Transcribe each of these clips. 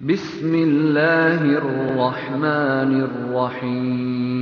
بسم الله الرحمن الرحيم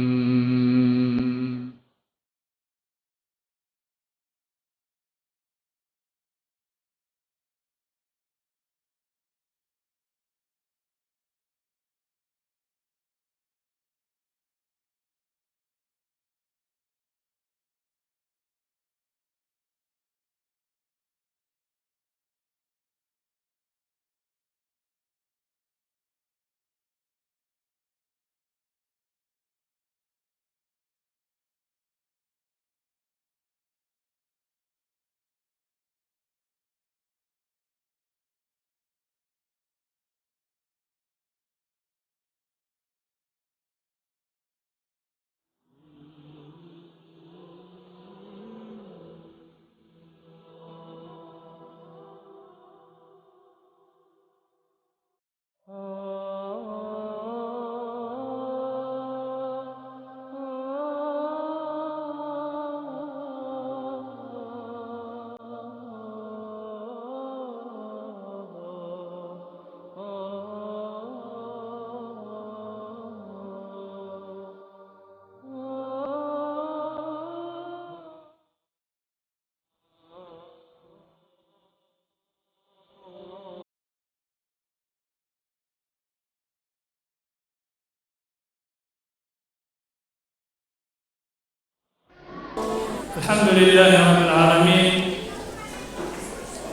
الحمد لله رب العالمين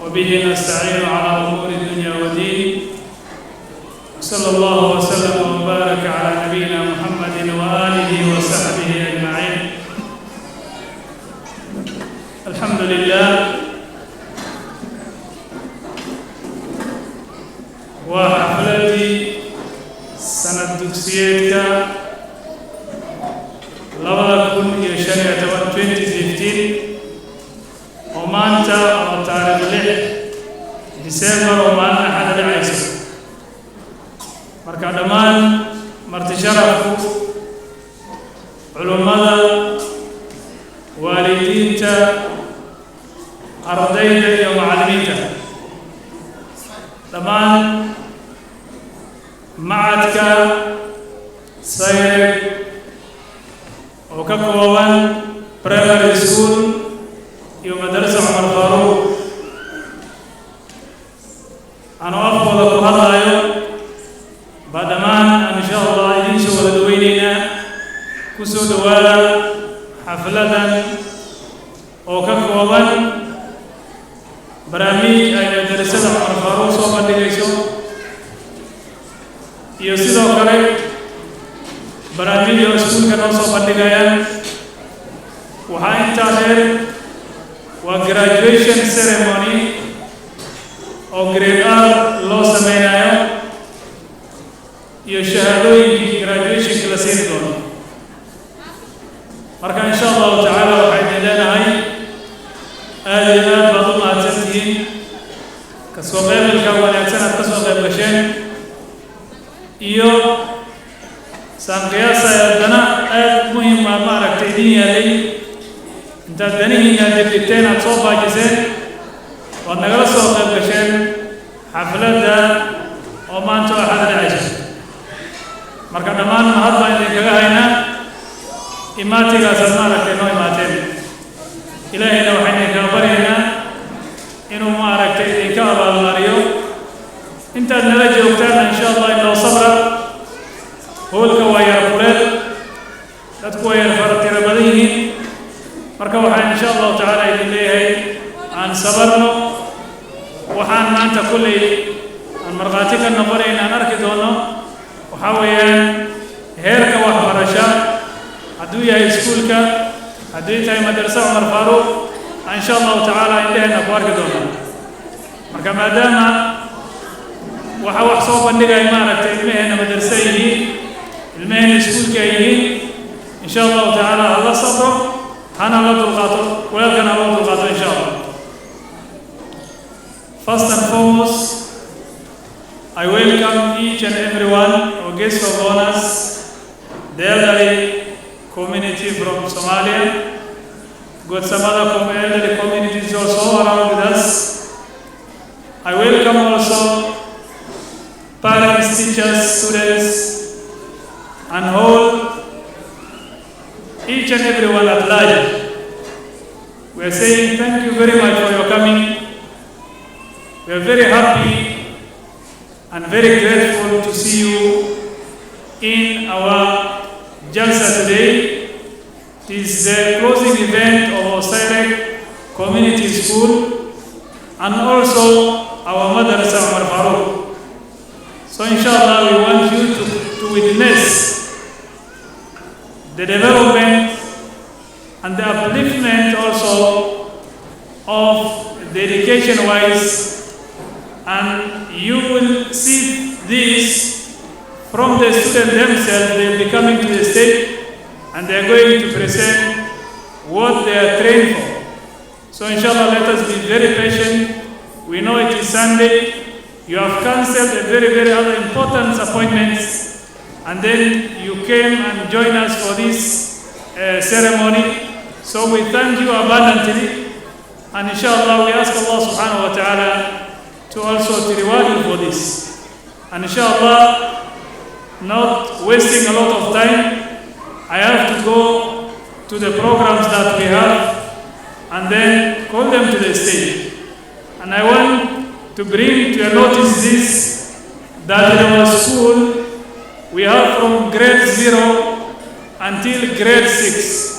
وبه نستعين على أمور الدنيا والدين صلى الله وسلم وبارك على نبينا محمد وآله وصحبه أجمعين. الحمد لله وحفلتي سنة دكسيتك لبكن يشرع 2015 ومانتا وتاريخ لح ديسمبر ومانا حدد عيسى مركا دمان مرتشرفوا علماء والدينتا أرضيتا ومعلميتا دمان معدك سيرك وككوان برايمري سكول يوم مدرسة عمر فاروق أنا أفضل هذا اليوم بعد ما إن شاء الله ينشر دويننا كسو دوالا حفلة وككوان برامج أي مدرسة عمر فاروق سوف نديسو يوسيدو كريم برامج يوسف كانوا سوف نديان وهاي تاخير وgraduation ceremony أو grade R لو سميناه يشهدوا graduation كلاسين دون مركا إن شاء الله تعالى وحيد لنا هاي آلهات بعض ما تنتهي كسوقين الكوانات سنة كسوقين بشين إيو سان قياسا يدنا مهم ما ركتيني لي انت دنينا دبتين اتصوبا جسين ونقل الصوت البشين حفلة وما انتو أحد العجل مركا دمان مهضا إذن كغاينا إماتي غاسرنا ركتينو إماتين إلهينا وحيني كابرينا إنو ما ركتيني كابا الماريو انت نرجع وقتنا إن شاء الله إنه صبر هو الكواير قليل تتكواير فرطير بديهين marka waxaan insha Allah taala idin leeyahay aan sabarno waxaan maanta kulay aan marqaati ka noqonayna aan arki doono waxa weeyaan heerka waxbarasho hadduu yahay iskuulka haddii tahay madrasa Umar Faaruq insha Allah taala indheena ku arki doono marka maadaama waxa wax soo bandhigay maaragtay ilmaheena madrasa yihiin ilmaheena iskuulka yihiin insha Allah taala Allah sabro أنا لا تلقاطه ولكن أنا لا تلقاطه إن شاء الله. First and foremost, I welcome each and everyone, our guests of honors, the elderly community from Somalia. Got some other elderly communities also around with us. I welcome also parents, teachers, students, and all, each and everyone at large. We are saying thank you very much for your coming. We are very happy and very grateful to see you in our Jalsa today. It is the closing event of our Sairek Community School and also our Madrasa Umar Farooq. So inshallah we want you to witness the development and the upliftment also of the education-wise, and you will see this from the students themselves. They will be coming to the stage and they are going to present what they are trained for. So inshallah, let us be very patient. We know it is Sunday. You have cancelled a very, very other important appointments, and then you came and joined us for this ceremony. So we thank you abundantly, and inshallah we ask Allah subhanahu wa ta'ala to also reward you for this. And inshallah, not wasting a lot of time, I have to go to the programs that we have and then call them to the stage. And I want to bring to your notice this, that in our school we have from grade 0 until grade 6.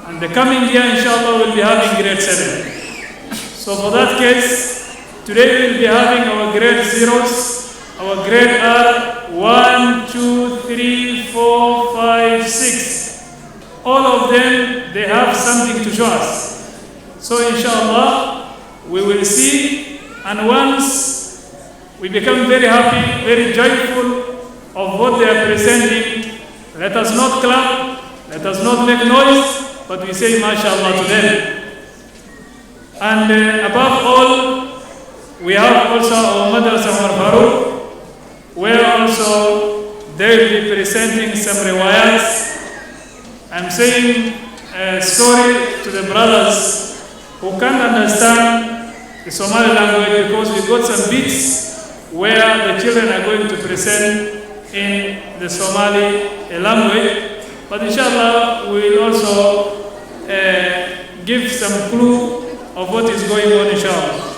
And the coming year, inshallah, we'll be having grade 7. So for that case, today we'll be having our grade 0s, our grade R, 1, 2, 3, 4, 5, 6. All of them, they have something to show us. So inshallah, we will see, and once we become very happy, very joyful of what they are presenting, let us not clap, let us not make noise, but we say mashallah to them. And above all, we have also our Madrasa Umar Farooq, where also they will be presenting some riwayats. I'm saying sorry to the brothers who can't understand the Somali language, because we got some bits where the children are going to present in the Somali language. But inshallah, we will also give some clue of what is going on, inshallah.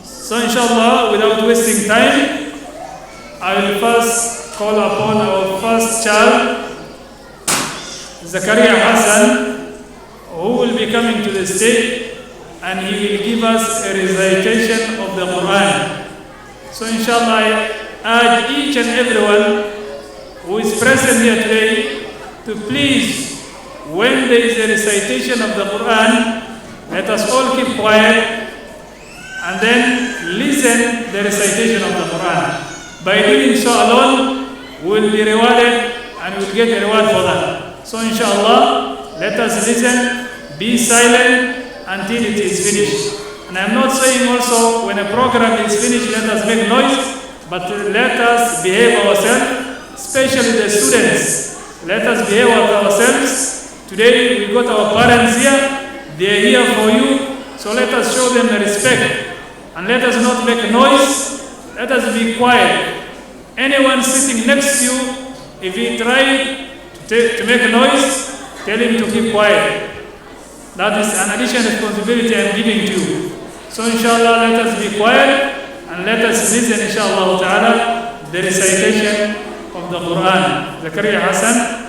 So inshallah, without wasting time, I will first call upon our first child, Zakaria Hassan, who will be coming to the stage, and he will give us a recitation of the Quran. So inshallah, I urge each and everyone who is present here today to please, when there is a recitation of the Quran, let us all keep quiet and then listen the recitation of the Quran. By doing so alone, we will be rewarded and we will get a reward for that. So inshallah, let us listen, be silent until it is finished. And I'm not saying also when a program is finished, let us make noise, but let us behave ourselves. Especially the students, let us behave ourselves. Today we got our parents here, they are here for you, so let us show them the respect. And let us not make noise, let us be quiet. Anyone sitting next to you, if he tries to make a noise, tell him to keep quiet. That is an additional responsibility I am giving to you. So inshallah, let us be quiet and let us listen, inshallah ta'ala, the recitation of the Quran. Zakaria Hassan.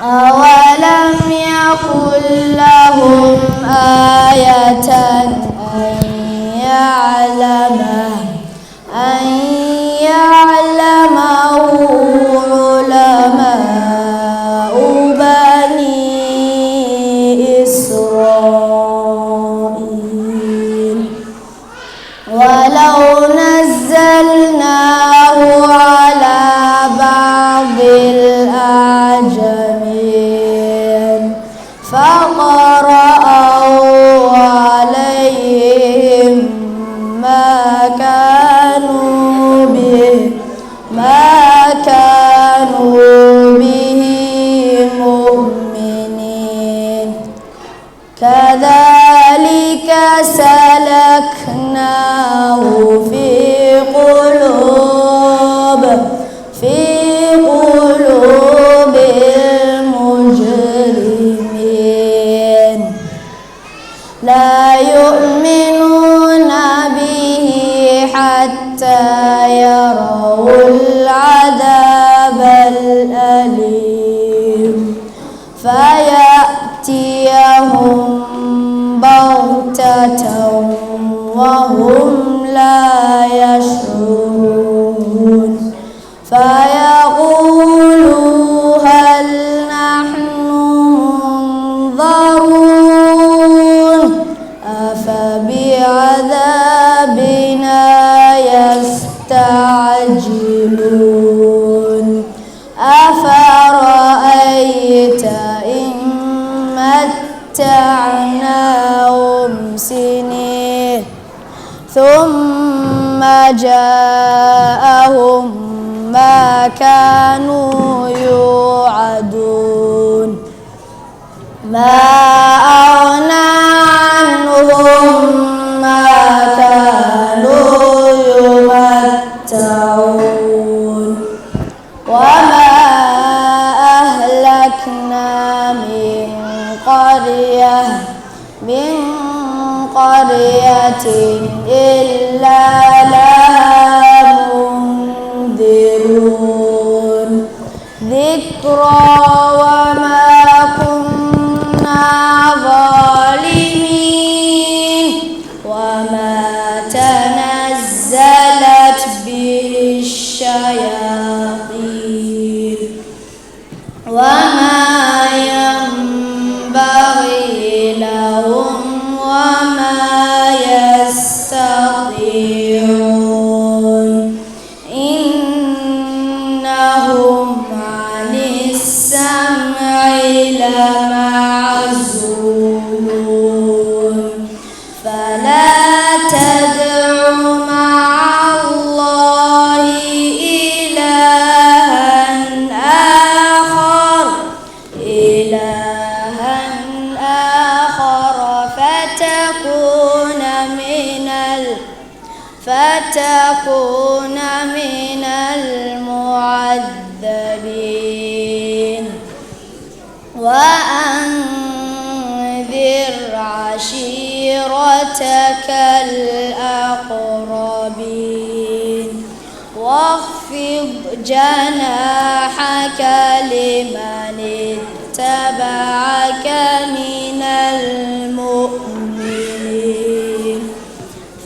أولم يكن لهم آية أن يعلمه علماء بني إسرائيل ولو نزلناه على بعض الأعجمين فقرأوا عليهم ما كانوا به مؤمنين كذلك سلكناه في قلوب المجرمين لا يؤمنون به حتى يروا العذاب الأليم فيأتيهم بغتة وهم لا يشعرون فيقولوا هل نحن منظرون أفبعذابنا يستعجلون أفرأيت إن متعناهم سنين ثم جاءهم ما كانوا يوعدون ما أغنى عنهم ما كانوا يمتعون وما أهلكنا من قرية إلا لها منذرون ذكرى وما كنا ظالمين وما تنزلت به الشياطين وما ينبغي لهم وما يستطيعون إنهم عن السمع لمعزولون فلا تدع مع الله إلها آخر فتكون من المعذبين وأنذر عشيرتك الأقربين واخفض جناحك لمن اتبعك من المؤمنين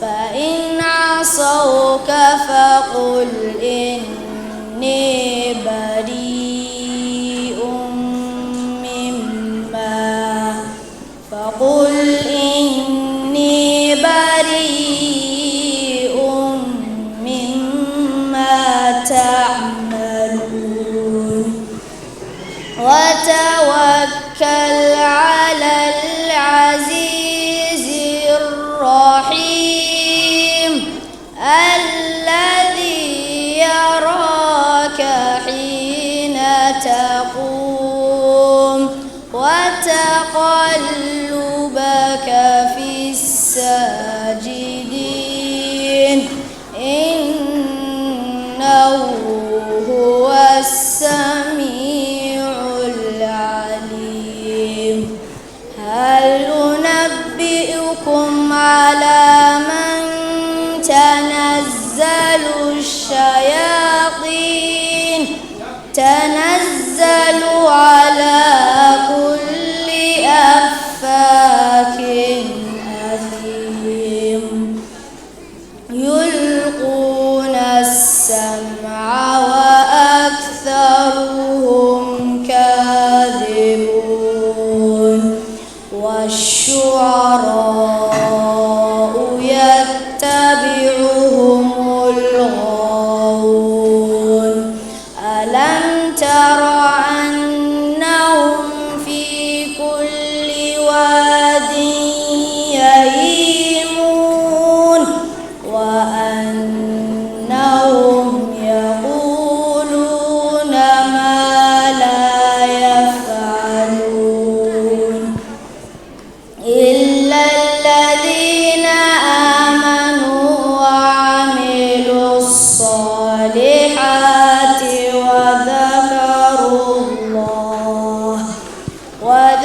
فإن عصوك فقل إني بريء مما تعملون وتوكل على العزيز الرحيم الذي يراك حين تقوم وتقلبك في الساجدين إنه هو السميع العليم هل أنبئكم على من تنزل الشياطين تنزل على كل أفاك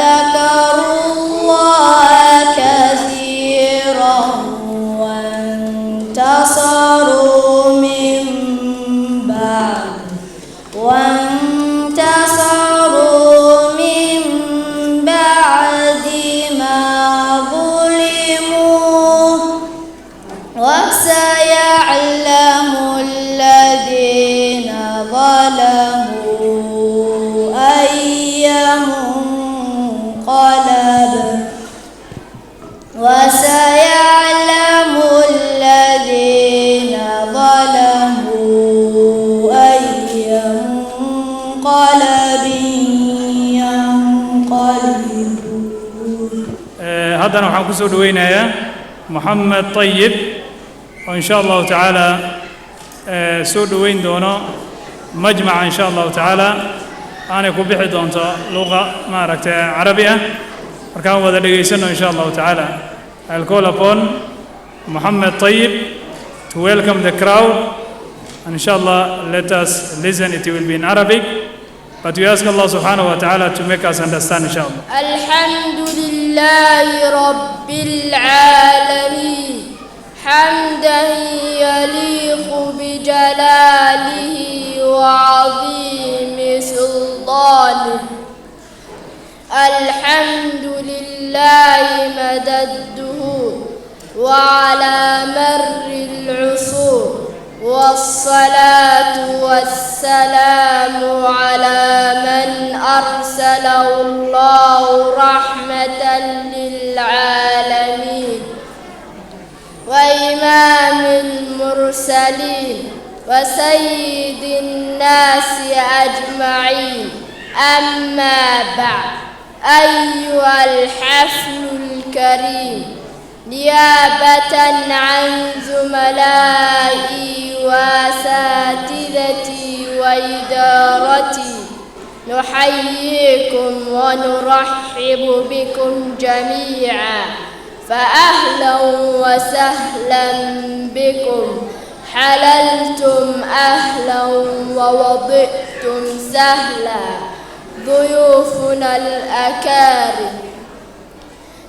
وذكروا الله كثيرا وانتصروا من بعد ما ظلموا وسيعلم الذين ظلموا أي منقلب وسيعلم الذين ظلموا أي منقلب ينقلبون. هذا نحن كسر دوينايا محمد طيب وإن شاء الله تعالى سود وين دونه مجمع إن شاء الله تعالى أنا كوبي دونتا لغة ما ركت عربية أركان وذا يسنو إن شاء الله تعالى. I'll call upon Muhammad Tayyib to welcome the crowd and inshallah let us listen. It will be in Arabic but we ask Allah subhanahu wa ta'ala to make us understand inshallah. Alhamdulillahi Rabbil Alameen حمدا يليق بجلاله وعظيم سلطانه. الحمد لله مدى الدهور وعلى مر العصور والصلاة والسلام على من أرسله الله رحمة للعالمين وإمام المرسلين وسيد الناس أجمعين. أما بعد، أيها الحفل الكريم، نيابة عن زملائي وأساتذتي وإدارتي نحييكم ونرحب بكم جميعا، فأهلا وسهلا بكم. حللتم أهلا ووضئتم سهلا ضيوفنا الأكارم.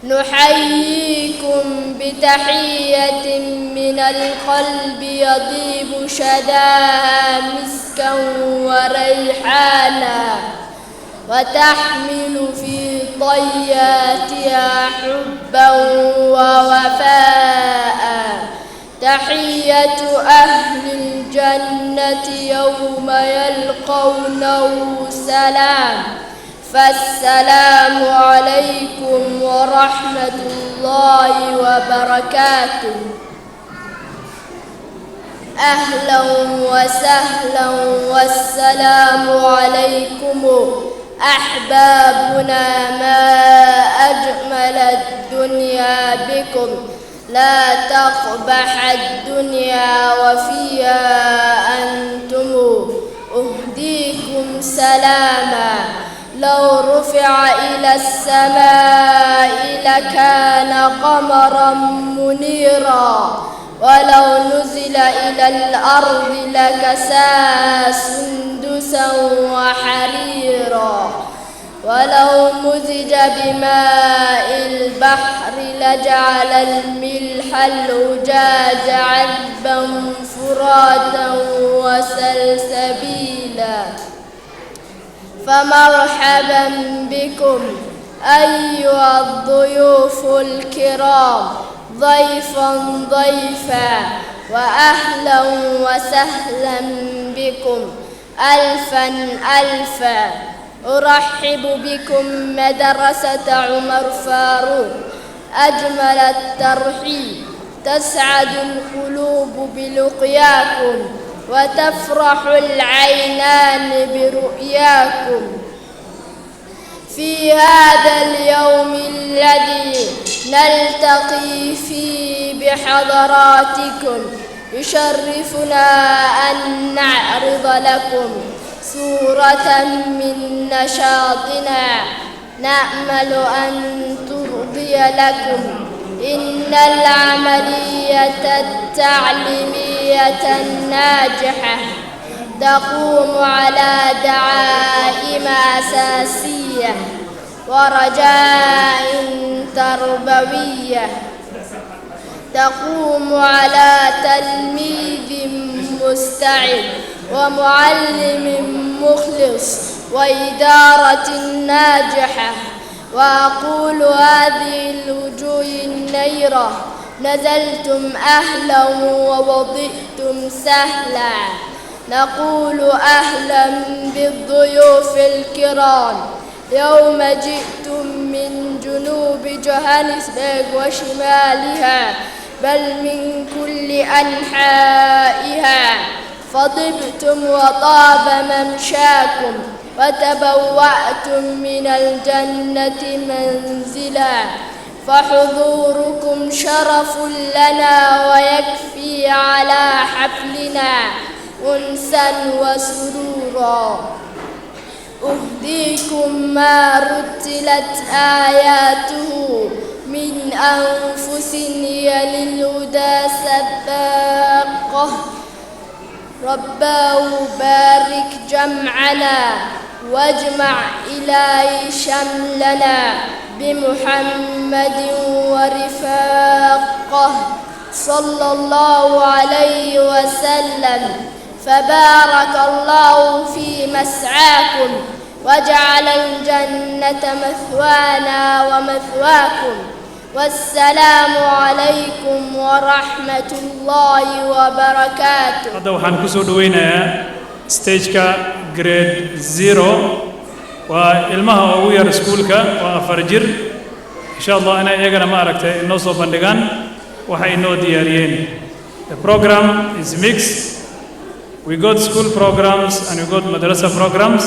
نحييكم بتحية من القلب يضيب شداها مسكا وريحانا وتحمل في طياتها حبا ووفاء. تحية أهل الجنة يوم يلقونه سلام، فالسلام عليكم ورحمة الله وبركاته. أهلا وسهلا والسلام عليكم أحبابنا، ما أجمل الدنيا بكم، لا تقبح الدنيا وفيها أنتم. أهديكم سلاما لو رفع إلى السماء لكان قمرا منيرا، ولو نزل إلى الأرض لكساها سندسا وحريرا، ولو مزج بماء البحر لجعل الملح الأجاج عذبا فراتا وسلسبيلا. فمرحبا بكم أيها الضيوف الكرام، ضيفا ضيفا، وأهلا وسهلا بكم ألفا ألفا. أرحب بكم مدرسة عمر فاروق أجمل الترحيب. تسعد القلوب بلقياكم وتفرح العينان برؤياكم في هذا اليوم الذي نلتقي فيه بحضراتكم. يشرفنا أن نعرض لكم صورة من نشاطنا نأمل أن ترضي لكم. إن العملية التعليمية الناجحة تقوم على دعائم أساسية ورجاء تربوية تقوم على تلميذ مستعد ومعلم مخلص وإدارة ناجحة. وأقول هذه الوجوه النيرة نزلتم أهلا ووضئتم سهلا. نقول أهلا بالضيوف الكرام يوم جئتم من جنوب جوهانسبرغ وشمالها بل من كل أنحائها، فطبتم وطاب ممشاكم وتبوأتم من الجنة منزلا، فحضوركم شرف لنا ويكفي على حفلنا أنسا وسرورا. أهديكم ما رتلت آياته من أنفس هي للهدى سباقة. رباه بارك جمعنا واجمع إلهي شملنا بمحمد ورفاقه صلى الله عليه وسلم. فبارك الله في مسعاكم وجعل الجنة مثوانا ومثواكم. والسلام عليكم ورحمة الله وبركاته. هذا وحن كسر دوينا ستيج كا grade 0 وإلمها وير سكول كا وأفرجر إن شاء الله أنا يجعل ما أركت النص بندقان وحي نو ديارين. The program is mixed. We got school programs and we got madrasa programs,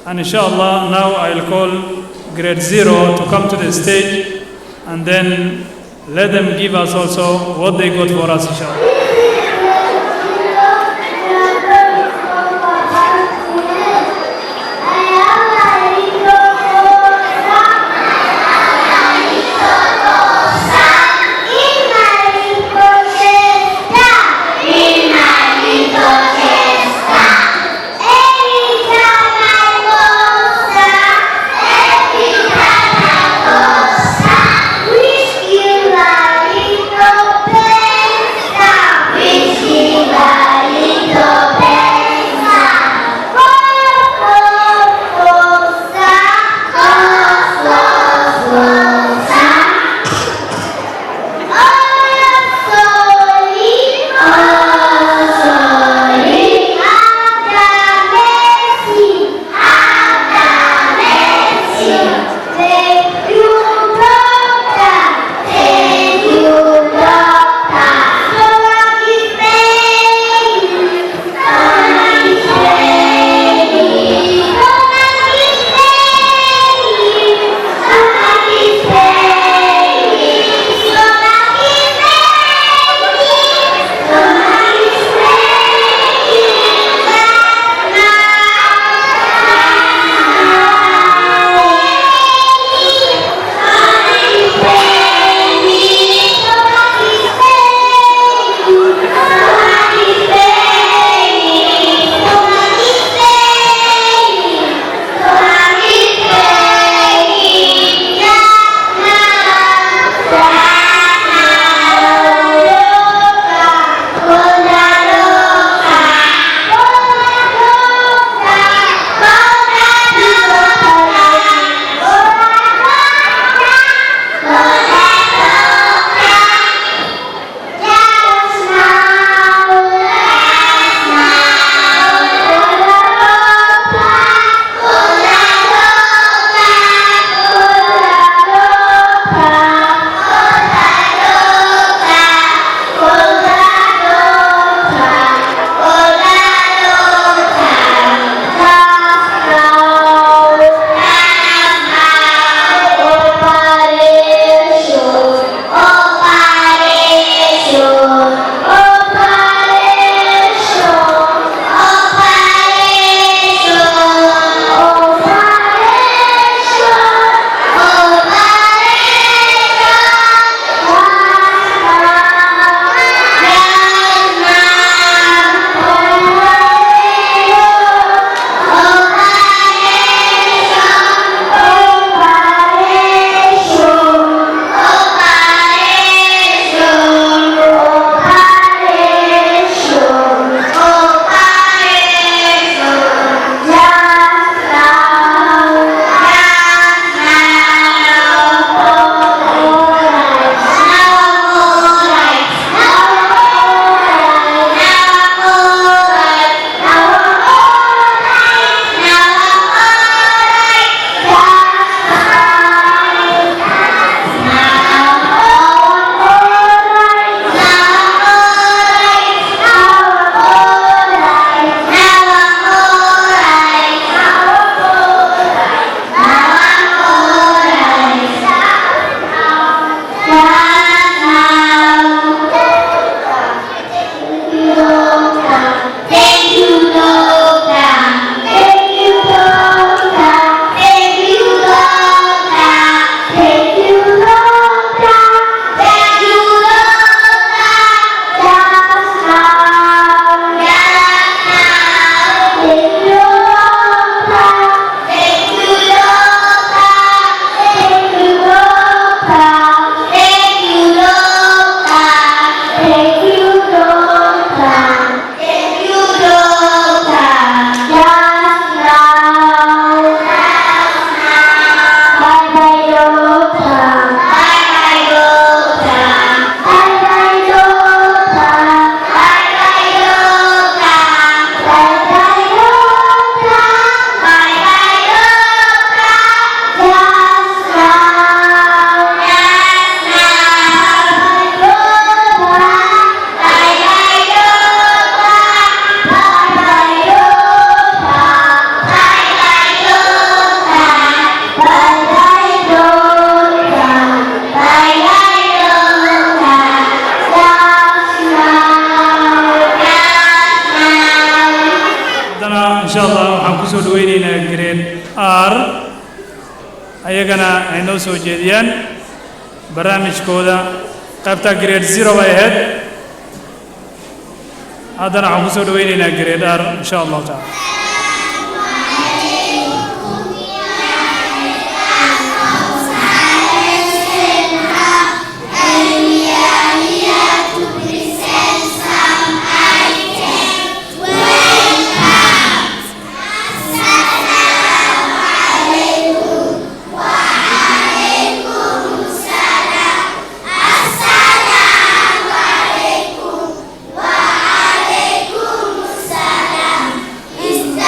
and inshallah now I'll call grade 0 to come to the stage and then let them give us also what they got for us, inshallah. Wish you a little bit. iyagana ay noo soo jeediyaan barnaamijkooda qaybta grade 0 bay ahayd haddana waxaan ku soo dhawaynaynaa grade R insha allahu tacaala Is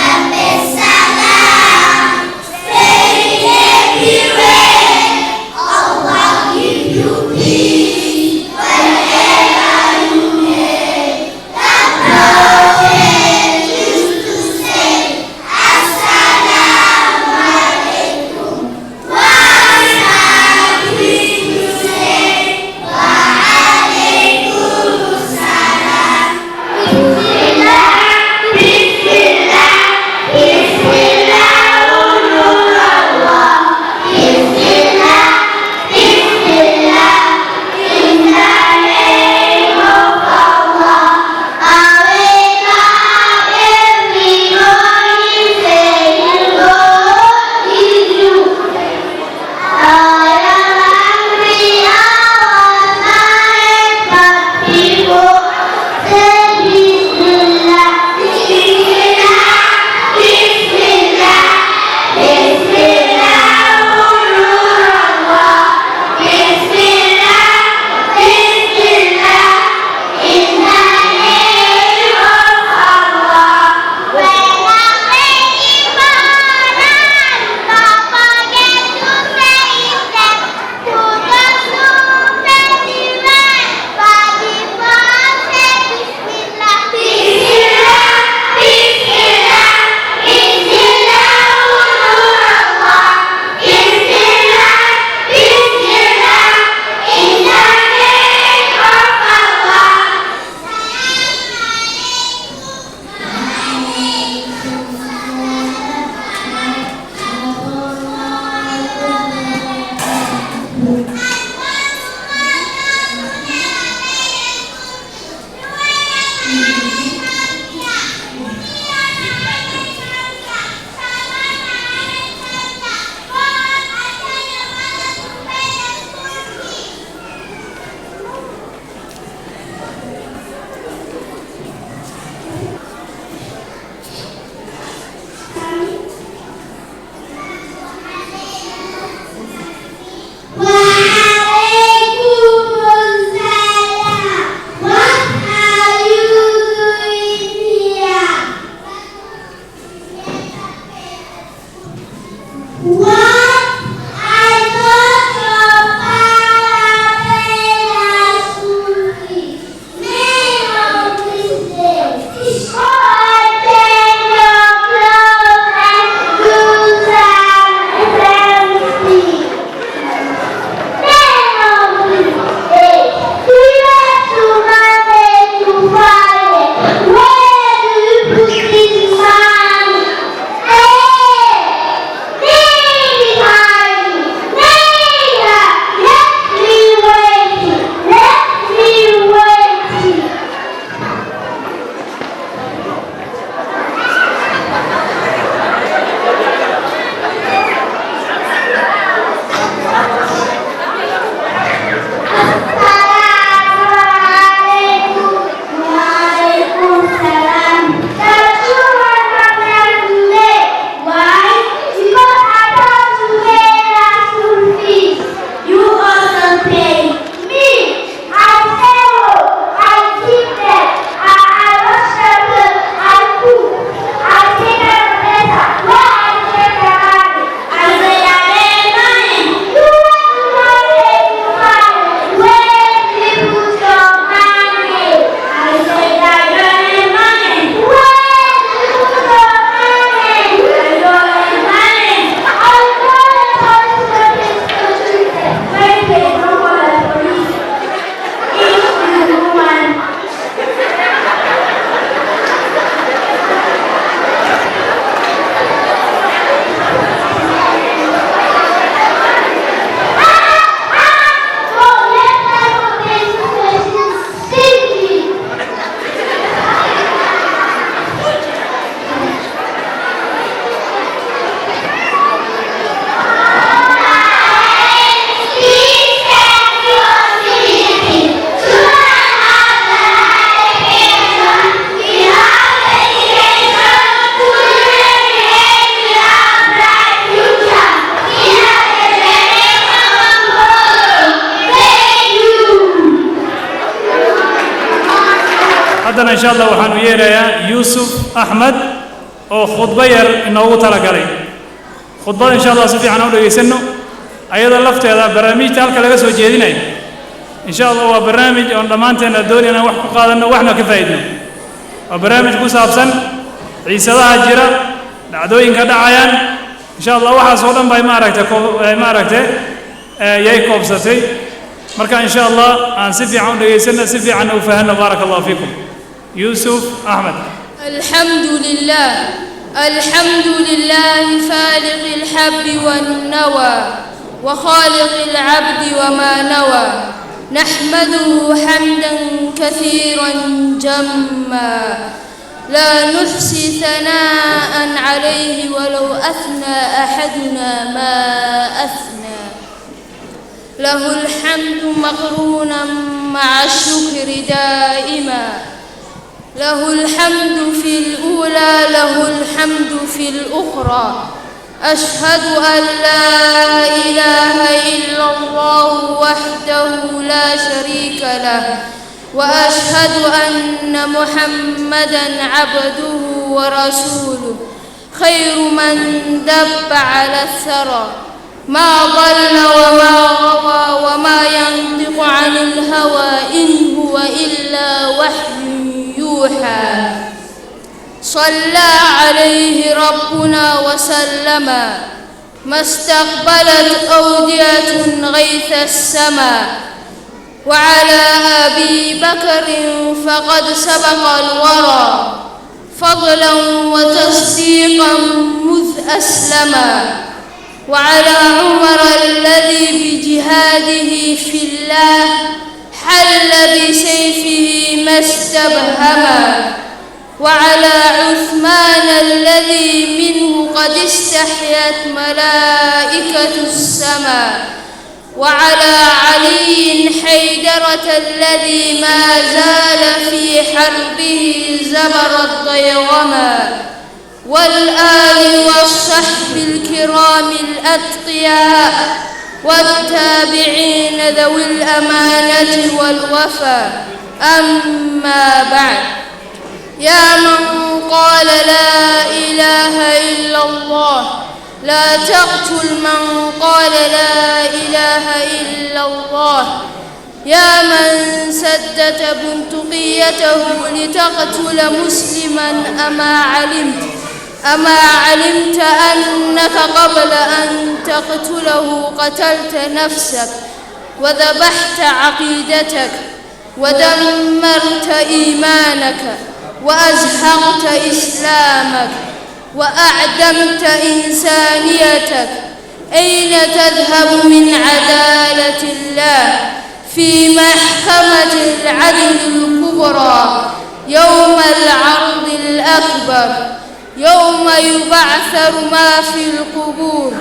haddana insha allah waxaan u yeerayaa yuusuf axmed oo khudbo yar inoogu talagalay khudbada insha allah si fiican u dhegaysanno ayada lafteeda barnaamijta halka laga soo jeedinayo insha allah waa barnaamij oon dhammaanteena doonayna wax ku qaadanno waxna ka faa'iidno waa barnaamij ku saabsan ciisadaha jira dhacdooyinka dhacayaan insha allah waxaas oo dhan bay maaragtay yay koobsatay marka insha allah aan si fiican u dhegaysanno si fiican u fahanno baaraka allahu fiikum yuusuf axmed الحمد لله فالق الحب والنوى وخالق العبد وما نوى نحمده حمدا كثيرا جما لا نحصي ثناء عليه ولو أثنى أحدنا ما أثنى له الحمد مقرونا مع الشكر دائما له الحمد في الأولى له الحمد في الأخرى أشهد أن لا إله إلا الله وحده لا شريك له وأشهد أن محمدًا عبده ورسوله خير من دب على الثرى ما ضل وما غوى وما ينطق عن الهوى إن هو إلا وحي يوحى صلى عليه ربنا وسلم ما استقبلت أودية غيث السماء وعلى أبي بكر فقد سبق الورى فضلا وتصديقا مذ أسلما وعلى عمر الذي بجهاده في الله حل بسيفه ما استبهما وعلى عثمان الذي منه قد استحيت ملائكة السماء وعلى علي حيدرة الذي ما زال في حربه زبر الضيغما والآل والصحب الكرام الأتقياء والتابعين ذوي الأمانة والوفا أما بعد يا من قال لا إله إلا الله لا تقتل من قال لا إله إلا الله يا من سدت بندقيته لتقتل مسلما أما علمت أنك قبل أن تقتله قتلت نفسك وذبحت عقيدتك ودمرت إيمانك وأزهقت إسلامك وأعدمت إنسانيتك أين تذهب من عدالة الله في محكمة العدل الكبرى يوم العرض الأكبر يوم يبعثر ما في القبور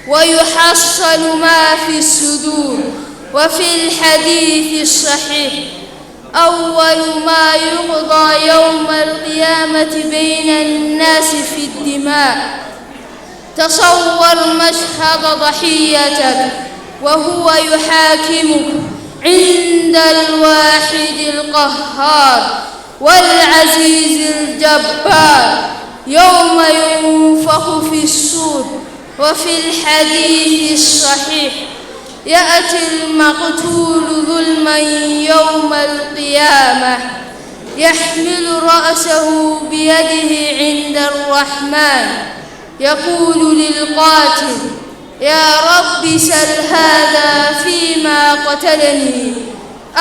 ويحصل ما في الصدور وفي الحديث الصحيح أول ما يقضى يوم القيامة بين الناس في الدماء تصور مشهد ضحيتك وهو يحاكمك عند الواحد القهار والعزيز الجبار يوم ينفخ في الصور وفي الحديث الصحيح يأتي المقتول ظلما يوم القيامة يحمل رأسه بيده عند الرحمن يقول للقاتل يا رب سل هذا فيما قتلني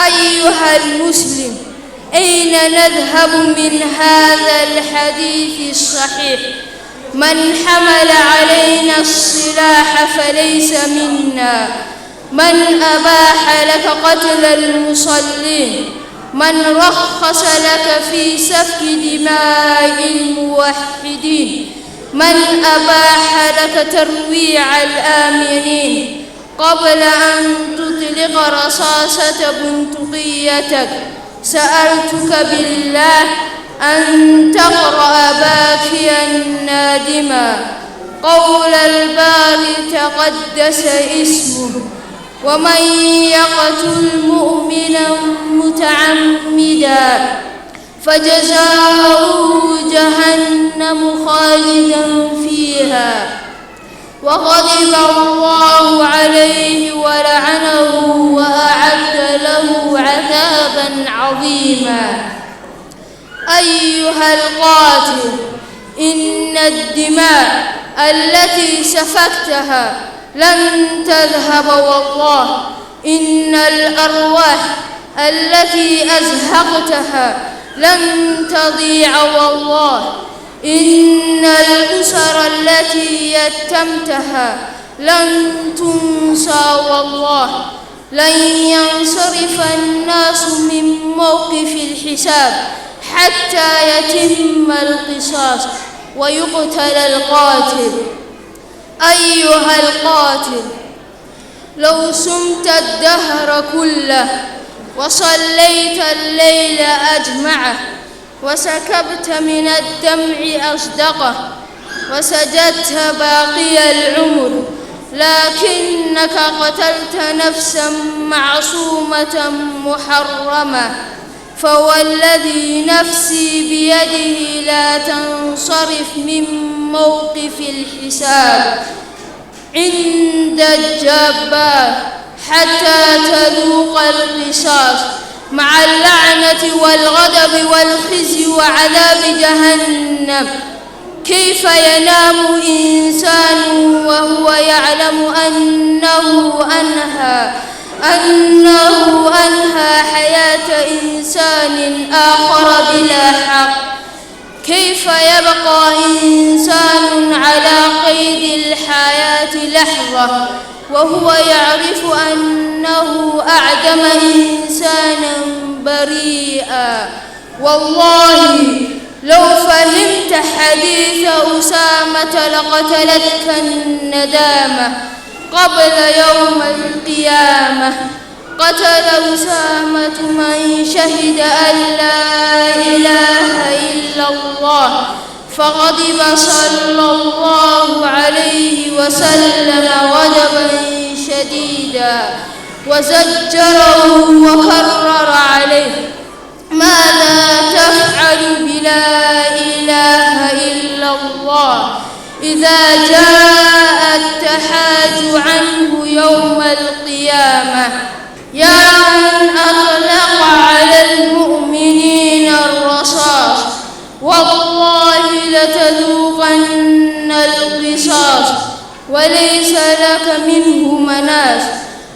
أيها المسلم أين نذهب من هذا الحديث الصحيح من حمل علينا السلاح فليس منا من أباح لك قتل المصلين من رخص لك في سفك دماء الموحدين من أباح لك ترويع الآمنين قبل أن تطلق رصاصة بندقيتك سألتك بالله أن تقرأ باكيا نادما قول الباري تقدس اسمه ومن يقتل مؤمنا متعمدا فجزاؤه جهنم خالدا فيها وغضب الله عليه ولعنه وأعد له عذابا عظيما. أيها القاتل، إن الدماء التي سفكتها لن تذهب والله، إن الأرواح التي أزهقتها لن تضيع والله، إن الأسر التي يتمتها لن تنسى والله. لن ينصرف الناس من موقف الحساب حتى يتم القصاص ويقتل القاتل. أيها القاتل، لو صمت الدهر كله وصليت الليل أجمعه وسكبت من الدمع أصدقه وسجدت باقي العمر، لكنك قتلت نفسا معصومة محرمة، فوالذي نفسي بيده لا تنصرف من موقف الحساب عند الجبار حتى تذوق القصاص مع اللعنة والغضب والخزي وعذاب جهنم. كيف ينام إنسان وهو يعلم أنه أنهى حياة إنسان آخر بلا حق؟ كيف يبقى إنسان على قيد الحياة لحظة وهو يعرف أنه أعدم إنسانا بريئا؟ والله لو فهمت حديث أسامة لقتلتك الندامة قبل يوم القيامة. قتل أسامة من شهد أن لا إله إلا الله، فغضب صلى الله عليه وسلم غضبا شديدا وزجره وكرر عليه: ماذا تفعل بلا إله إلا الله إذا جاء التحاج عنه يوم القيامة؟ يا من أطلق على المؤمنين الرصاص، والله لتذوقن القصاص وليس لك منه مناس.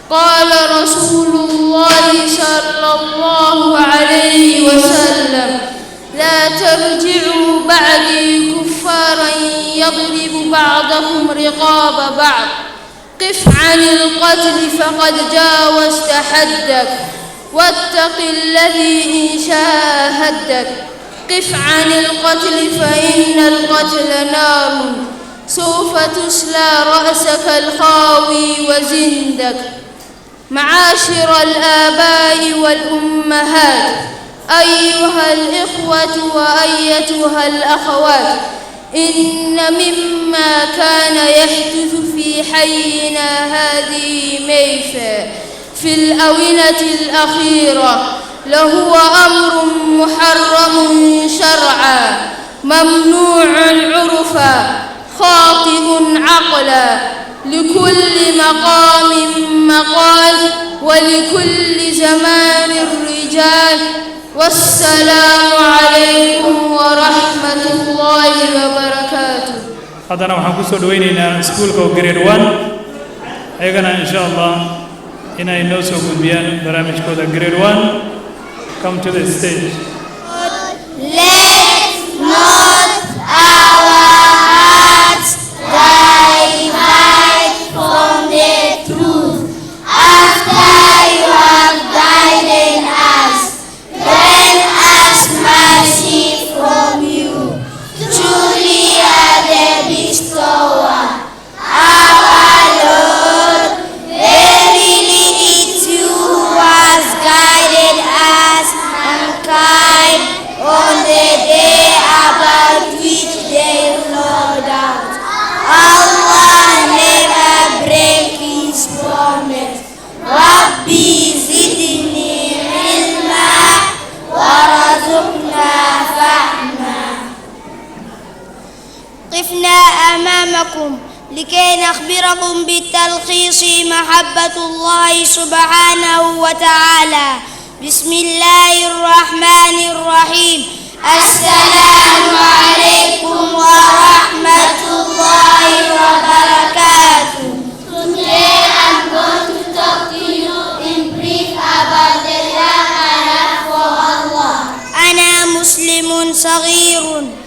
قال رسول الله صلى الله عليه وسلم: لا ترجعوا بعدي كفارا يضرب بعضكم رقاب بعض. قف عن القتل فقد جاوزت حدك، واتق الذي إن شاء هدك. قف عن القتل فإن القتل نار سوف تسلى رأسك الخاوي وزندك. معاشر الآباء والأمهات، أيها الإخوة وأيتها الأخوات، إن مما كان يحدث في حينا هذه ميفا في الآونة الأخيرة لهو أمر محرم شرعا، ممنوع عرفا، خاطئ عقلا، لكل مقام مقال ولكل زمان رجال. والسلام عليكم ورحمة الله وبركاته. هذا نحن كسر دويننا سكولك جريد 1 أيضا إن شاء الله هنا ينوسو بيان برامج كودا جريد 1. Come to the stage. Let not our hearts divide from the truth. After you have guided us, grant us mercy from you. Truly are the bestower, our Lord. Verily it's you who has guided us, mankind, on the day above. محبة الله سبحانه وتعالى. بسم الله الرحمن الرحيم. السلام عليكم ورحمة الله وبركاته. Today I'm going to talk to you in brief about the love I have for Allah. أنا مسلم صغير.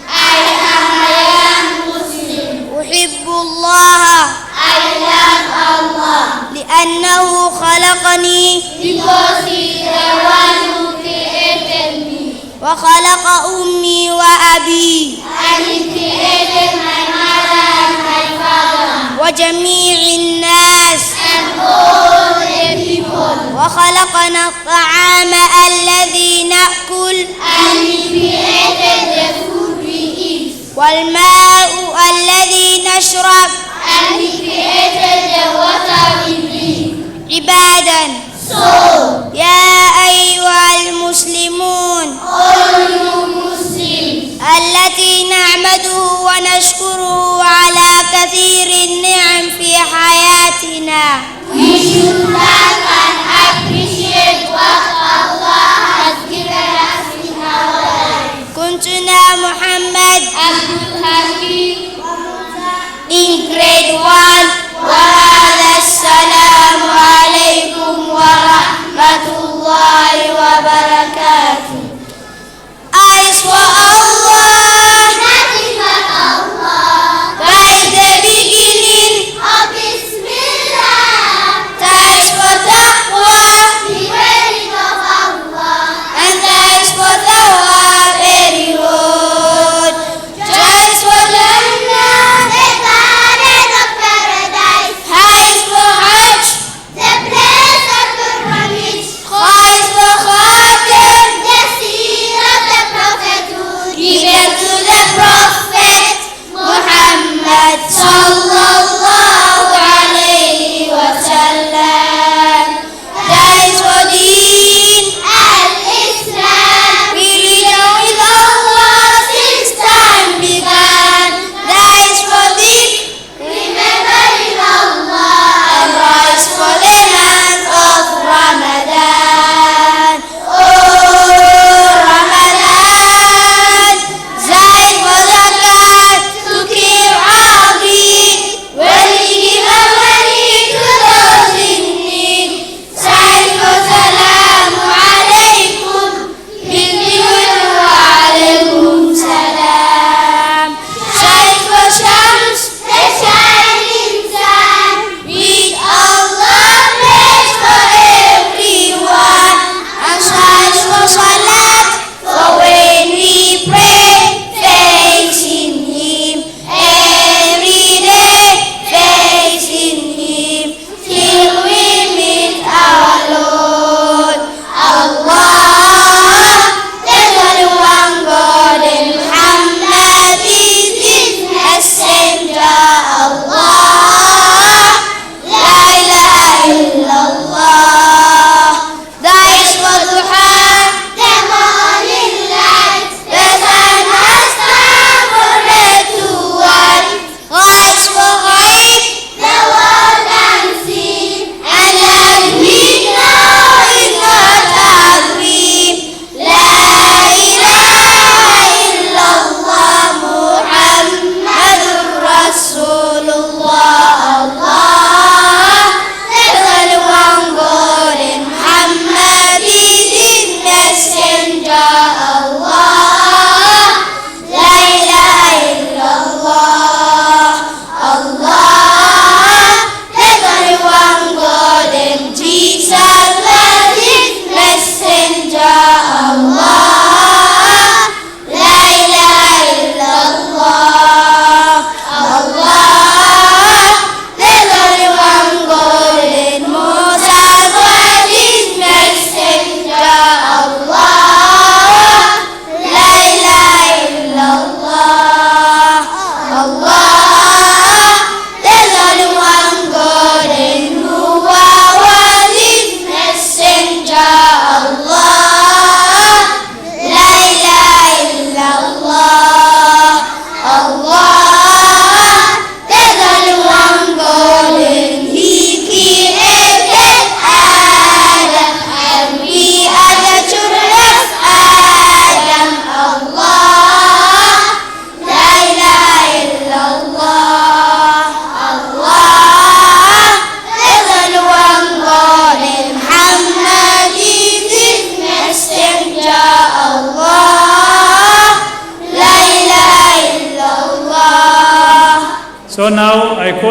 I am a young Muslim. أحب الله. I love Allah. لأنه خلقني. Because He is the one who created me. وخلق أمي وأبي. And He created my mother and my father. وجميع الناس. And all the people. وخلقنا الطعام الذي نأكل. And He created the food we eat. والماء الذي نشرب. And He created the water we drink. عبادا. So, يا أيها المسلمون. All you Muslims. التي نعمده ونشكره على كثير النعم في حياتنا. We should thank and appreciate what Allah has given us in our life. كنتنا محمد Abdul Hakim in grade 1. وهذا السلام عليكم ورحمة الله وبركاته. Eyes for Allah, nothing but Allah. By the beginning of Bismillah.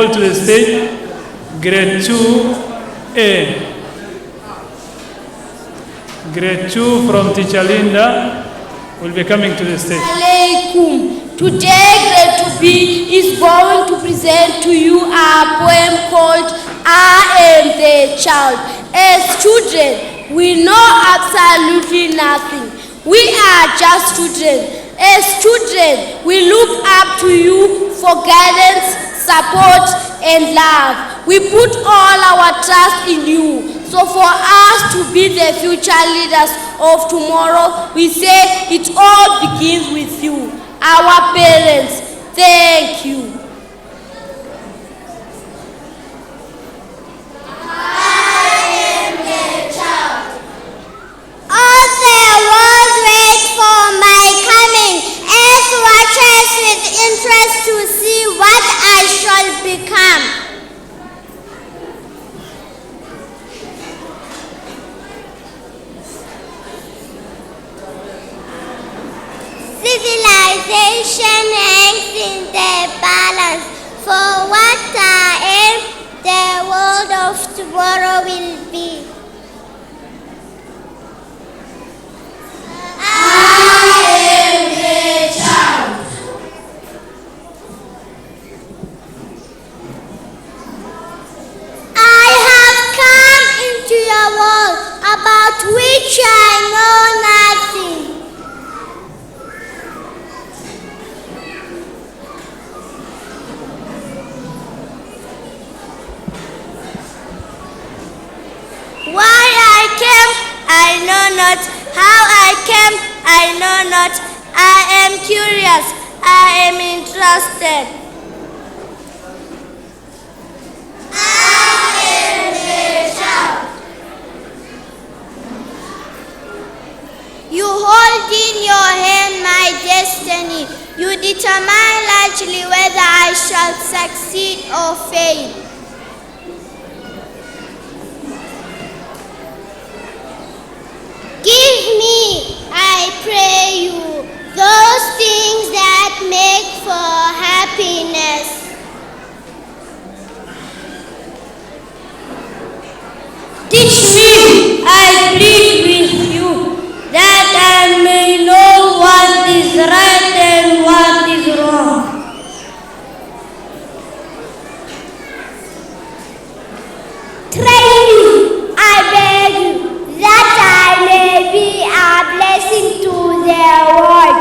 call to the stage grade 2A. Grade 2 from Teacher Linda will be coming to the stage. Alaikum. Today grade 2B is going to present to you a poem called I Am the Child. As children, we know absolutely nothing. We are just children. As children, we look up to you for guidance, support, and love. We put all our trust in you. So for us to be the future leaders of tomorrow, we say it all begins with you, our parents. Thank you. All the world wait for my coming, as watchers with interest to see what I shall become. Civilization hangs in the balance. For what I am, the world of tomorrow will be. About which I know nothing. Why I came, I know not. How I came, I know not. I am curious, I am interested. You hold in your hand my destiny. You determine largely whether I shall succeed or fail. Give me, I pray you, those things that make for happiness. Teach me, I plead with you, that I may know what is right and what is wrong. Train me, I beg you, that I may be a blessing to the world.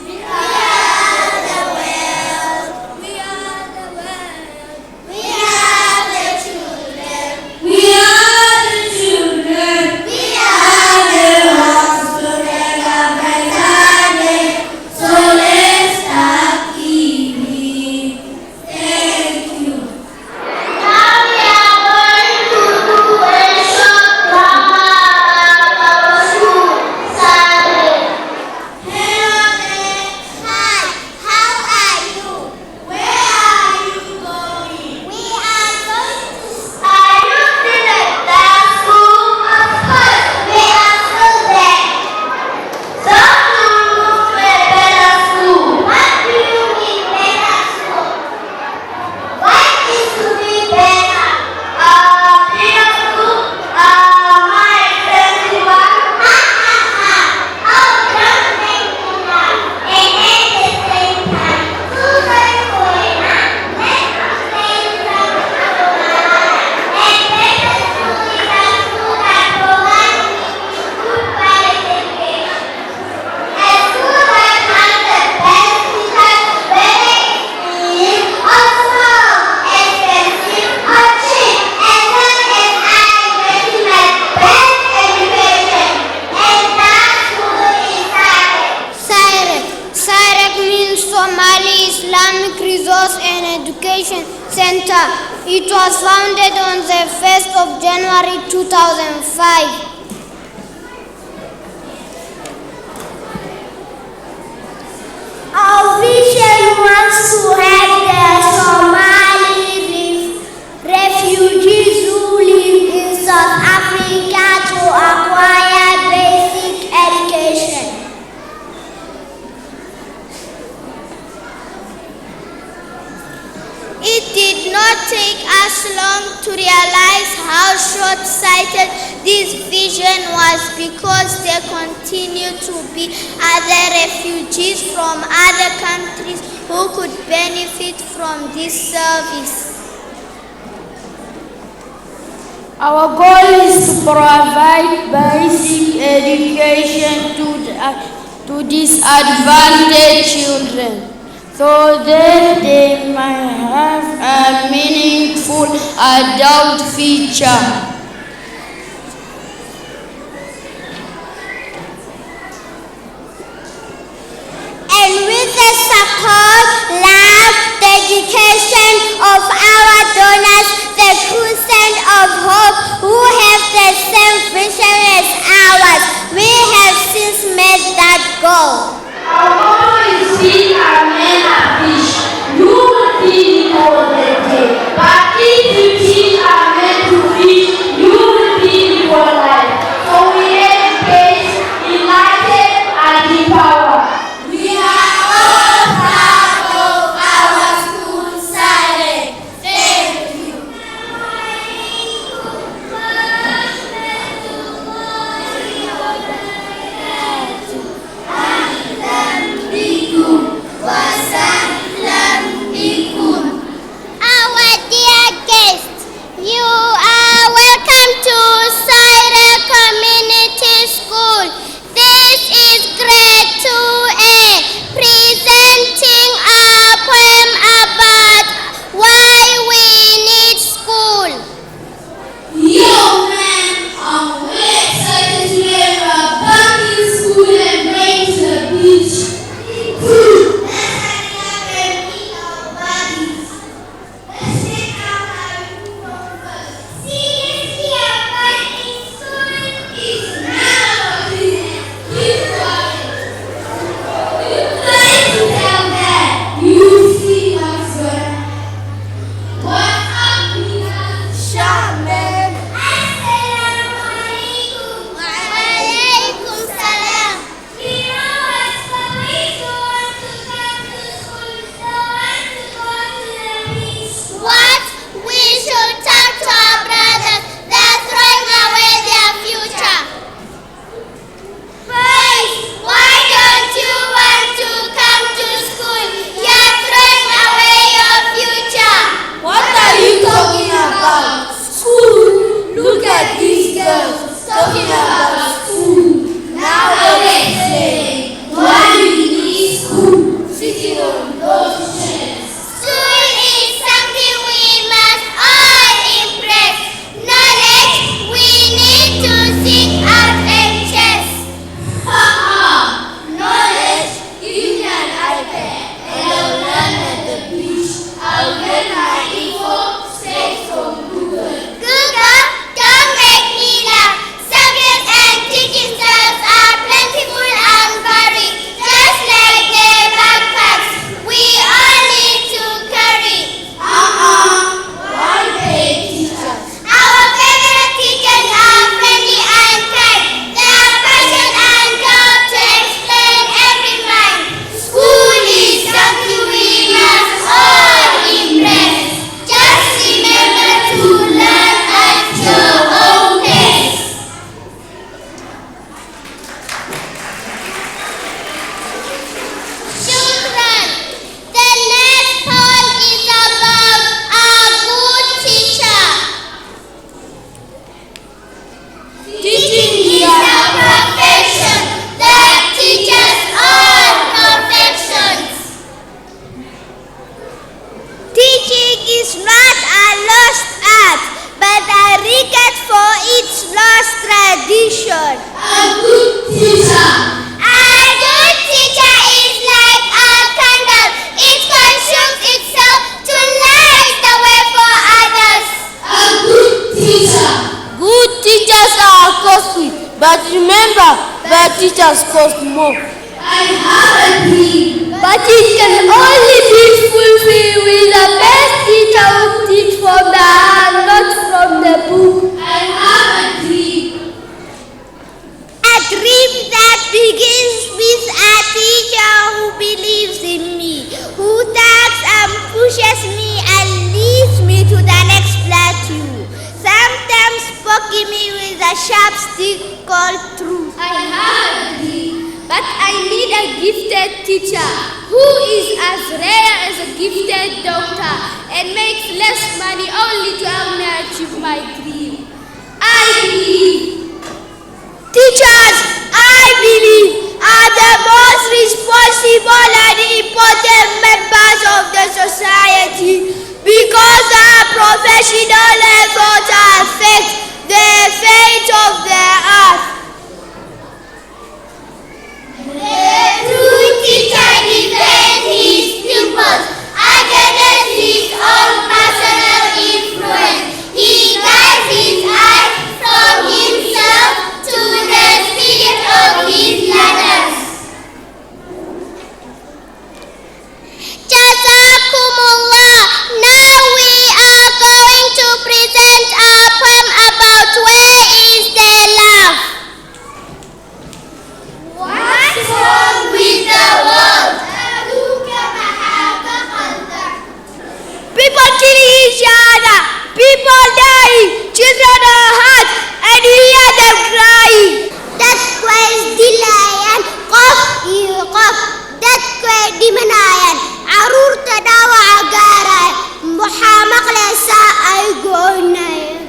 We are the world. We are the world. We are the children. We are the children. We are the ones to make a better day. So let's start giving. Thank you. Now we are going to do a short drama about our school Sunday. Hello there. Hi, how are you? Where are you going? We are going to school. Are you still at that school? Of course, we are still there. Don't you move to a better school? What do you mean better school? What is to be better? Bigger school? More expensive one? Oh, don't make me laugh. And at the same time, too very going on. Let's explain some of and better school is a school that provides me with good quality education. A school that has the best teachers, whether it's cheap or small, expensive or cheap, as long as I am getting my best education. And that school is SIREC. SIREC means Somali Islamic Resource and Education Center. It was founded on the 1st of January 2005. Our vision wants to help the Somali refugees who live in South Africa to acquire basic education. did not take us long to realize how short-sighted this vision was, because there continue to be other refugees from other countries who could benefit from this service. Our goal is to provide basic education to disadvantaged children, so that they might have a meaningful adult future. And with the support, love, dedication of our donors, the Crusade of Hope, who have the same vision as ours, we have since met that goal. Our motto is feed our men a fish. You will feed for the day. But if you teach our men to fish, you will feed for life. So we educate, united, and empower. We are all proud of our school silence. Thank you. Our dear guests, you are welcome to Soire Community School. This is grade 2A, presenting a poem about why we need school. Young men, I'm excited to hear about this school and bring to the beach. Walaikum salam. What? We should talk to our brothers. They're throwing away their future. Boys, why don't you want to come to school? You're throwing away your future. What are you talking about? School? Look at these girls talking about school. Now they say, why do you need school? Sitting on those chairs. School is something we must all embrace. Knowledge we need to seek out and chase. Knowledge, give me an iPad and I'll learn at the beach. I'll get my info straight from Google. Google, don't make me laugh. Subjects and teaching styles are plentiful and varied, just like their backpacks we all need to carry. One day, teachers. Our favorite teachers are friendly and kind. They are passionate and job to explain every mind. School is something we must all embrace. Just remember to learn at your own pace. Children, the next poem is about a good teacher. Teaching is a profession that teaches all perfections. Teaching is not a lost art, but a regard for its lost tradition. A good teacher. A good teacher is like a candle. It consumes itself to light the way for others. A good teacher. Good teachers are costly, but remember, bad teachers cost more. I have a dream. But it can only be fulfilled with the best teacher who teach from the heart, not from the book. I have a dream. A dream that begins with a teacher who believes in me, who tugs and pushes me and leads sharp stick called truth. I have a degree, but I need a gifted teacher who is as rare as a gifted doctor and makes less money only to help me achieve my dream. I believe. Teachers, I believe, are the most responsible and important members of the society because our professional efforts affect the fate of the earth. The true teacher defends his pupils against his own personal influence. He guides his eyes from himself to the spirit of his learners. Jazakumullah. Now we are going to present our poem about where is their love. What's wrong with the world? People killing each other, people dying, children are hurt, and you hear them crying. Dadku isdilayaan, qof iyo qof. Dadku ay dhimanayaan, caruurta dhaawaca gaaraya, waxaa maqlaysaa ay go'onayaan.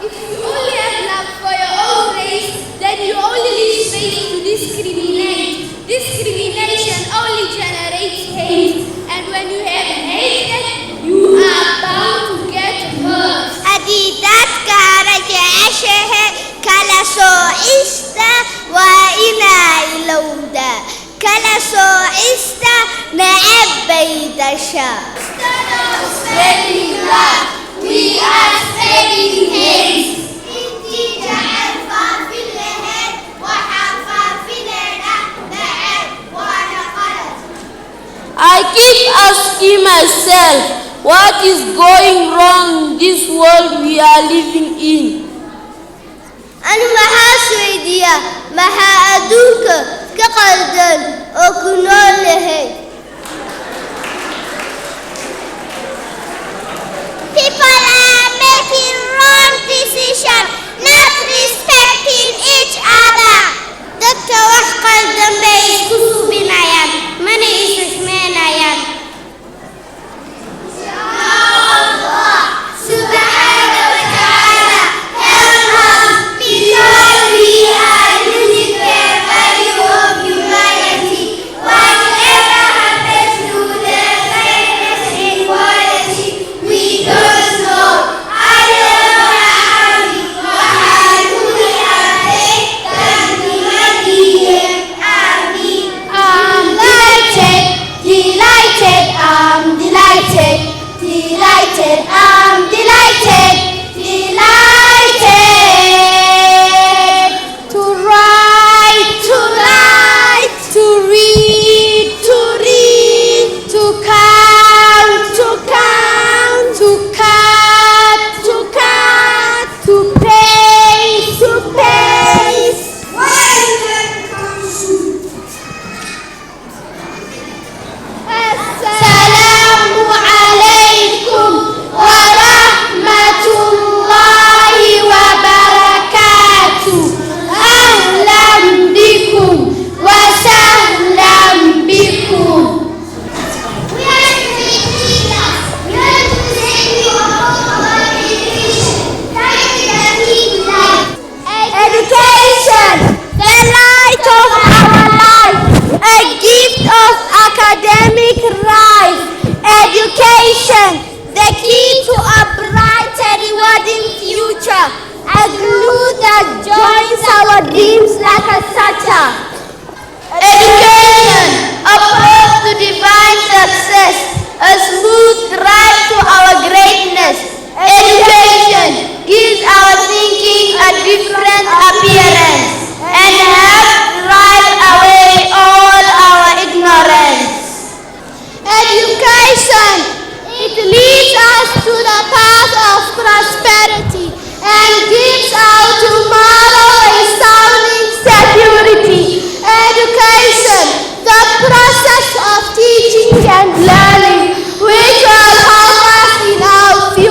If you only have love for your own race, then you only leave space to discriminate. Discrimination only generates hate, and when you have hatred, you are bound to get hurt. Haddii dadka aad jeceshahay kala soocista waa inaa ilowda. Kala soocista neceb bay dashaa. Instead of spreading love, we are spreading hate. Intii jecel faafin lahayd, waxaan faafineynaa neceb waana qalad. I keep asking myself, what is going wrong in this world we are living in? Anu maxaa isweydiiyaa maxaa adduunka ka qaldan oo ku nool lahayd. People are making wrong decisions, not respecting each other. Dadka wax qaldan bay isku subinayaan, mana is-xushmeynayaan. Ya Allah, subhanahu wa ta'ala, help us because we are losing the value of humanity. Whatever happens to the fairness and equality, we don't know. process of teaching and learning, which will help us in our future.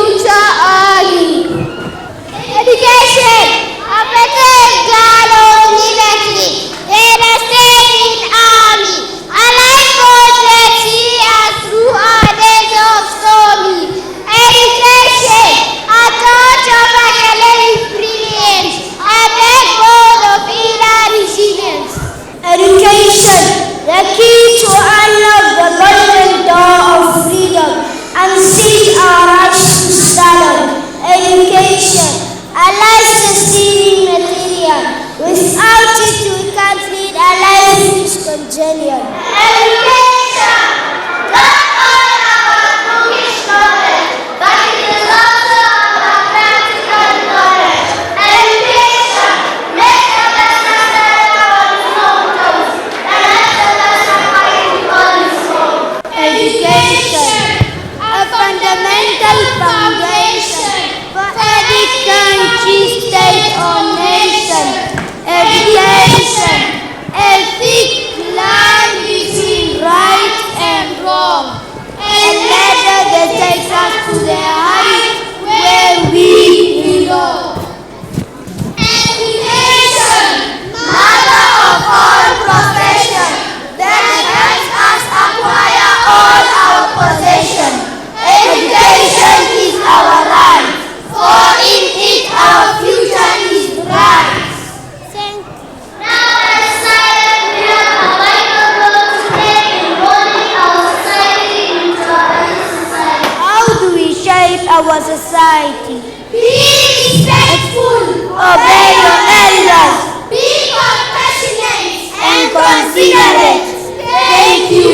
our society. Be respectful. Obey your elders. Be compassionate And considerate. Thank you.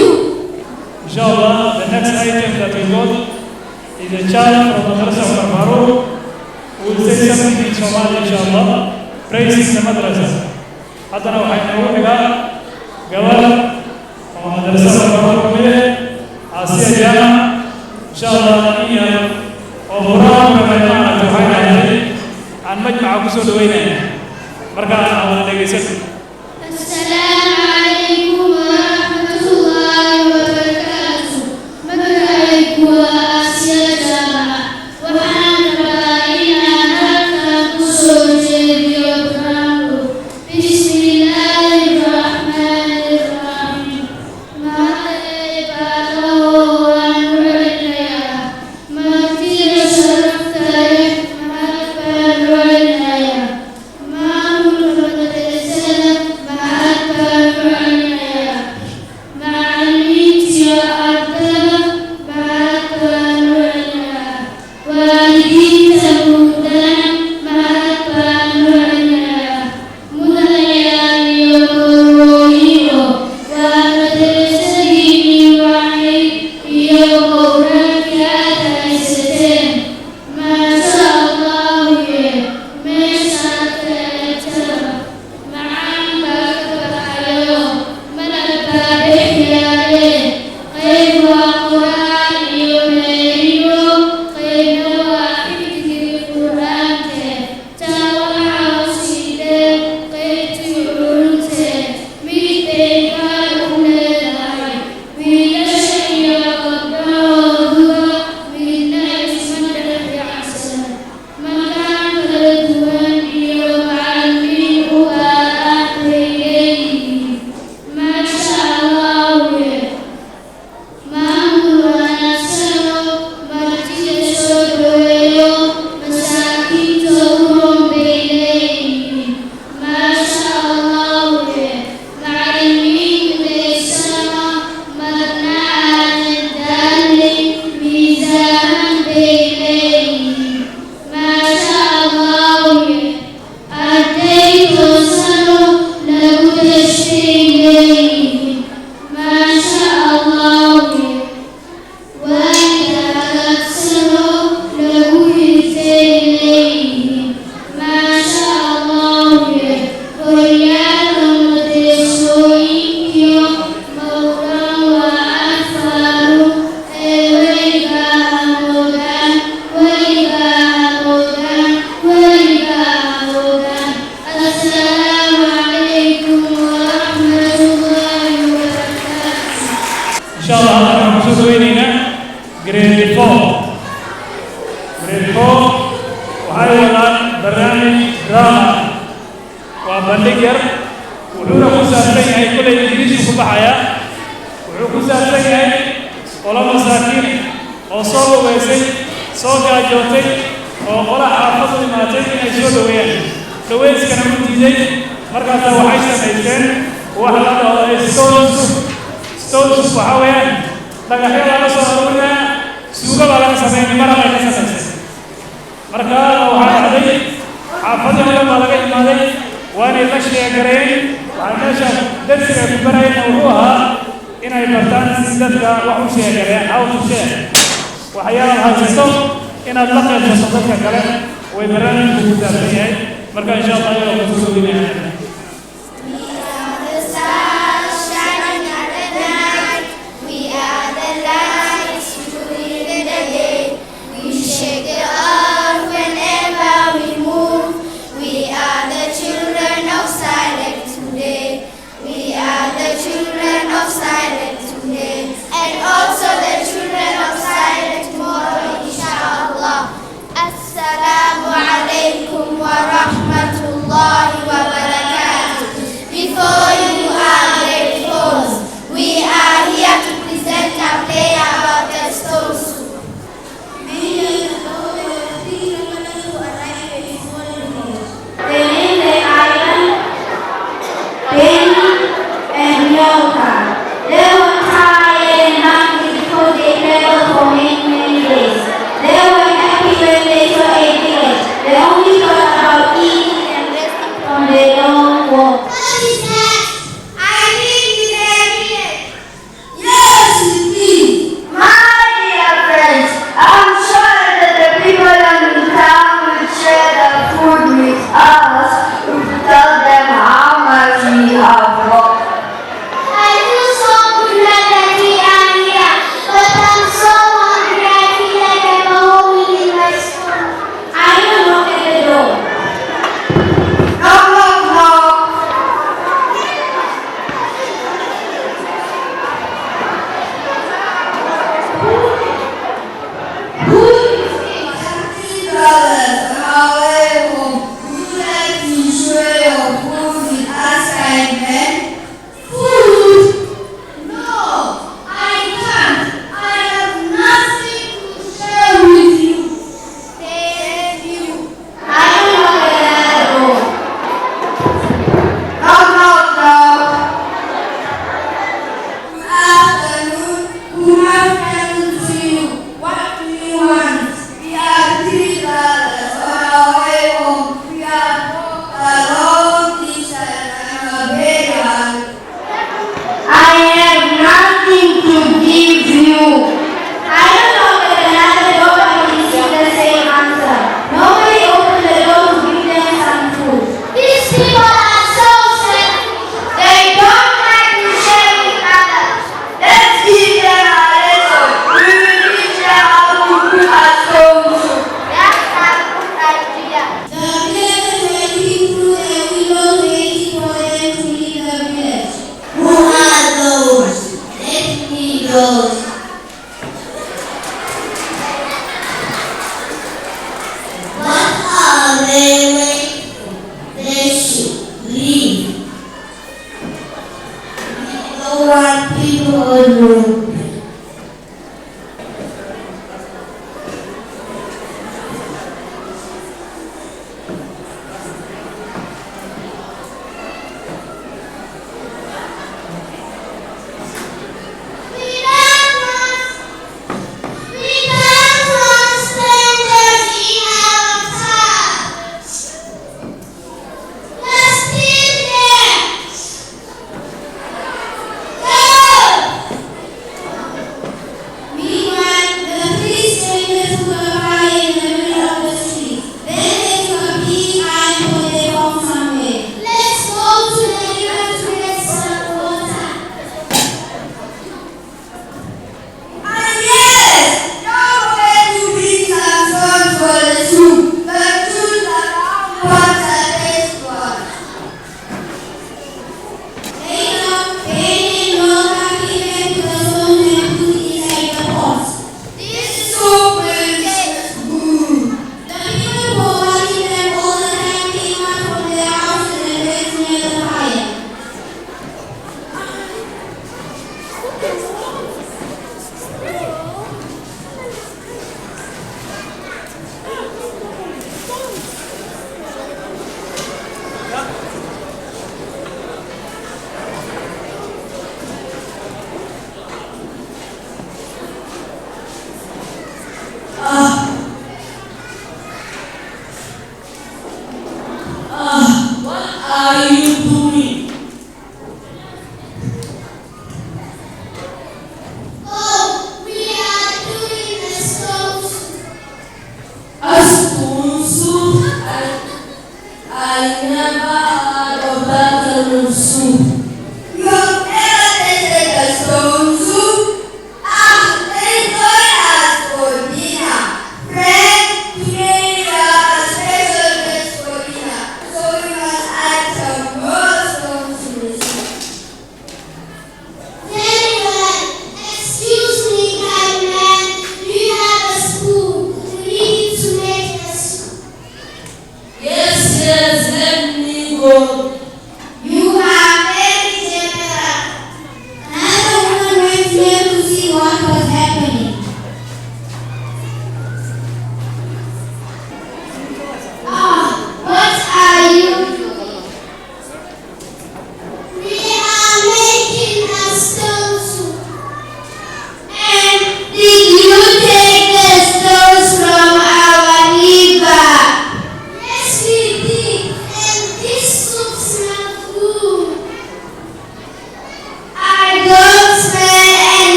Inshallah, the next item that we got is a child from the Madrasa of Farouk who will say something in Somali, inshallah, praising the madrasa. Haddana waxaynu ugu xigaa gabadh oo madrasada Farouk mide Asiya Jama, inshallah, iyo oo quraan ka maaragtay waxay ahayd aan majmaca ku soo dhaweynaya marka aan wada dhegeysan. السلام عليكم ورحمة الله وبركاته. مبارك وآسيا جامعة وحنا رأينا هذا كسر بيوتنا. بسم الله الرحمن الرحيم. ما عباده ونورنا ما في شرفته ما كبرنا ما مدرسنا grade 4 waxay wadaan barnaamij drama waa bandhig yar wuxuuna ku saabsan yahay kulay ingiriisku ku baxaya wuxuu ku saabsan yahay qola masaakiin oo soo lugeysay soo gaajootay oo qola xaafadu imaatay inay soo dhaweeyaan dhaweyskana ku diiday markaasa waxay samaysteen wax la dhahdo stone soup waxaa weeyaan dhagaxyo laga soo aruurinaya suuga baa laga sameeyay maraq ay ka samaysay marka waxaa dhacday xaafadii hore baa laga imaaday waanay la sheegareeyeen waxaa meesha darsiga ku barayna wuxuu ahaa inay bartaan si dadka wax u sheegareeyaan how to share waxyaalaha haysato inaad la qaybsato dadka kale way barnaamijku ku saabsan yahay marka insha allah ayuu ku soo dhaweynayaa. Assalamu alaikum wa rahmatullahi wa barakatuh. grows. What are they when they should leave? We don't want people alone. We don't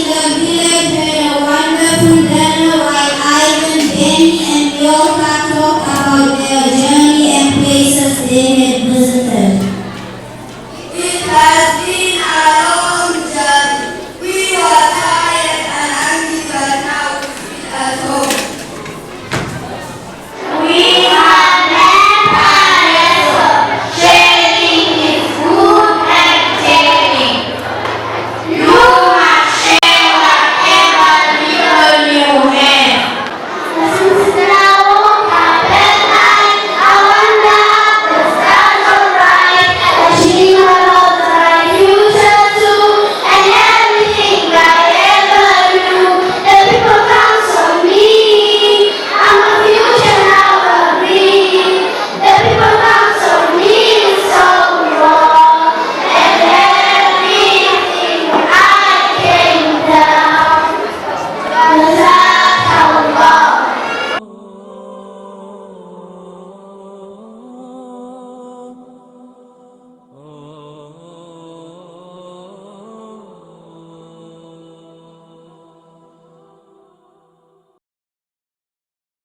the village